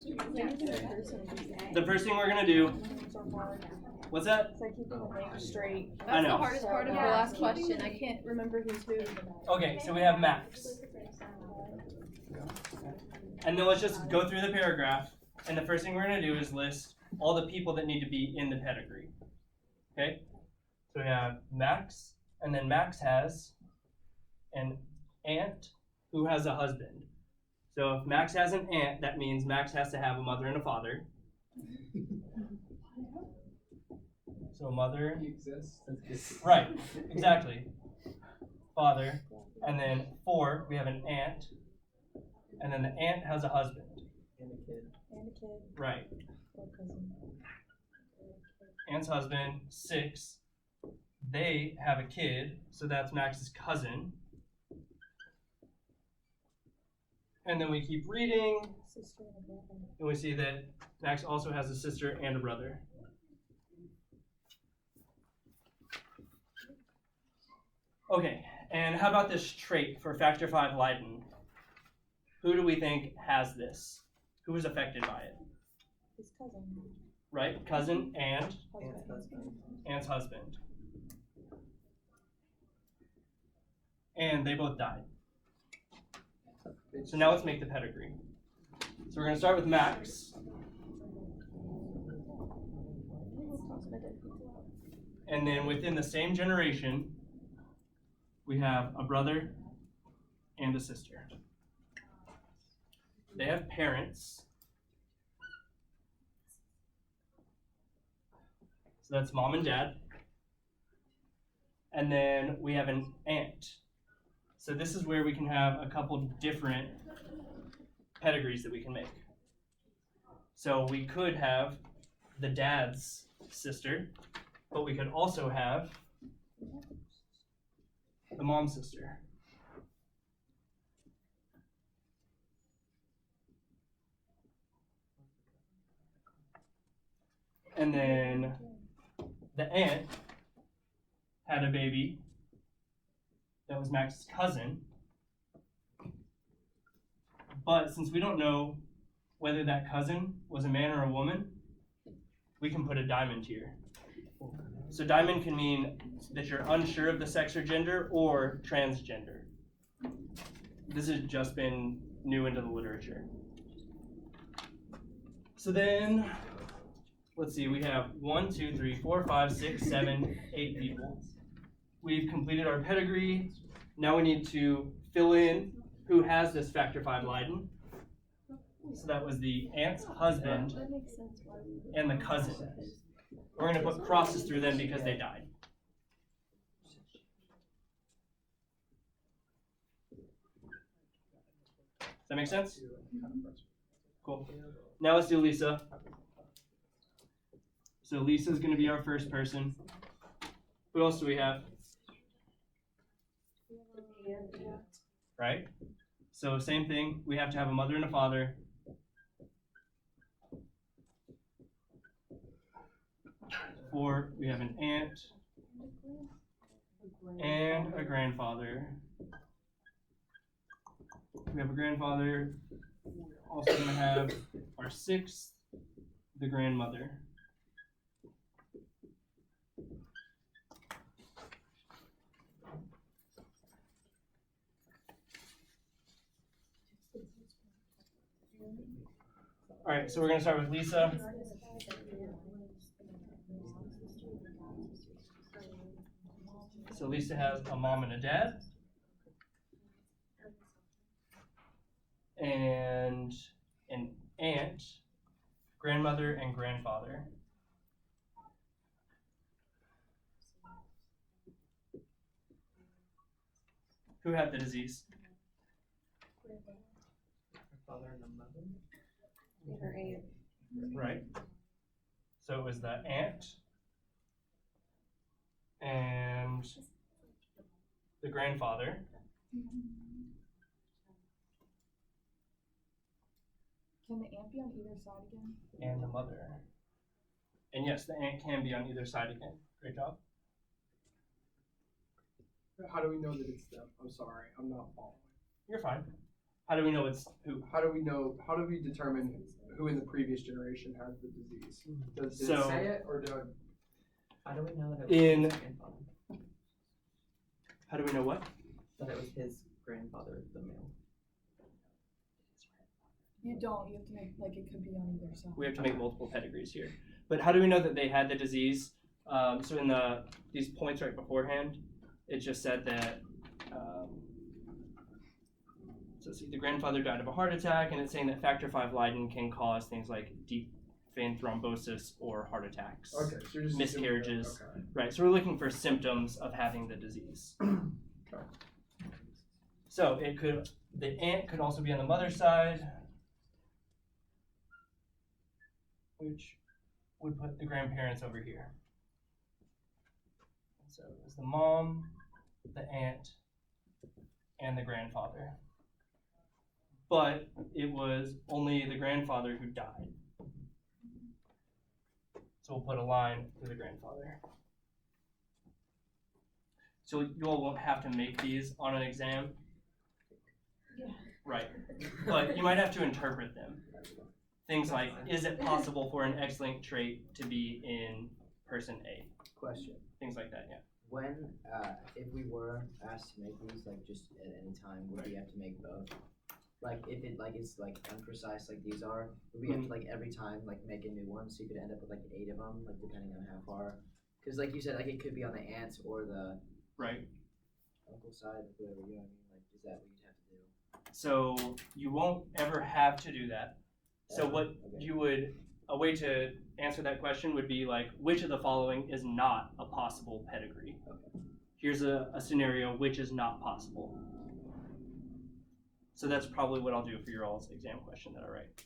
The first thing we're gonna do. What's that? It's like keeping the name straight. I know. That's the hardest part of the last question. I can't remember who's who. Okay, so we have Max. And then let's just go through the paragraph. And the first thing we're going to do is list all the people that need to be in the pedigree. Okay? So we have Max, and then Max has an aunt who has a husband. So if Max has an aunt, that means Max has to have a mother and a father. So a mother. He exists. Right, exactly. Father. And then 4, we have an aunt. And then the aunt has a husband. And a kid. And a kid. Right. Or cousin. Aunt's husband. 6. They have a kid, so that's Max's cousin. And then we keep reading, Sister and a brother. and we see that Max also has a sister and a brother. Okay, and how about this trait for Factor V Leiden? Who do we think has this? Who is affected by it? His cousin. Right? Cousin and Husband. aunt's husband. And they both died. So now let's make the pedigree. So we're going to start with Max. And then within the same generation, we have a brother and a sister. They have parents. So that's mom and dad. And then we have an aunt. So this is where we can have a couple different pedigrees that we can make. So we could have the dad's sister, but we could also have the mom's sister. And then the aunt had a baby that was Max's cousin. But since we don't know whether that cousin was a man or a woman, we can put a diamond here. So diamond can mean that you're unsure of the sex or gender or transgender. This has just been new into the literature. So then, let's see, we have 1, 2, 3, 4, 5, 6, 7, 8 people. We've completed our pedigree. Now we need to fill in who has this Factor V Leiden. So that was the aunt's husband and the cousin. We're going to put crosses through them because they died. Does that make sense? Cool. Now let's do Lisa. So Lisa's going to be our first person. Who else do we have? Right? So same thing. We have to have a mother and a father. Four, we have an aunt and a grandfather. We have a grandfather. Also going to have our 6th, the grandmother. All right, so we're going to start with Lisa. So Lisa has a mom and a dad. And an aunt, grandmother, and grandfather. Who had the disease? Father and a mother. Her aunt. Right. So it was the aunt and the grandfather. Can the aunt be on either side again? And the mother. And yes, the aunt can be on either side again. Great job. How do we know that it's them? I'm sorry, I'm not following. You're fine. How do we know it's who? How do we determine who in the previous generation has the disease? Does it So- say it, or do How do we know that it was In- his grandfather? How do we know what? That it was his grandfather, the male. You don't, you have to make, like, it could be on either side. We have to make multiple pedigrees here. But how do we know that they had the disease? So in these points right beforehand, it just said that. So see, the grandfather died of a heart attack, and it's saying that Factor V Leiden can cause things like deep vein thrombosis or heart attacks. okay? So you're just Miscarriages. assuming that- Right, so we're looking for symptoms of having the disease. Okay. So the aunt could also be on the mother's side, which would put the grandparents over here. So it's the mom, the aunt, and the grandfather. But it was only the grandfather who died. So we'll put a line through the grandfather. So you all won't have to make these on an exam. Yeah. Right. But you might have to interpret them. Things like, is it possible for an X-linked trait to be in person A? Question. Things like that, yeah. When, if we were asked to make these, like, just at any time, would we have to make both? Like, if it, like, is, like, imprecise like these are, would we have to, like, every time, like, make a new one, so you could end up with, like, 8 of them, like, depending on how far? Because, like you said, like, it could be on the aunt's or the Right. uncle side, or whoever, you know what I mean? Like, is that what you'd have to do? So you won't ever have to do that. So what Okay. you would, a way to answer that question would be like, which of the following is not a possible pedigree? Here's a scenario which is not possible. So that's probably what I'll do for your all's exam question that I write.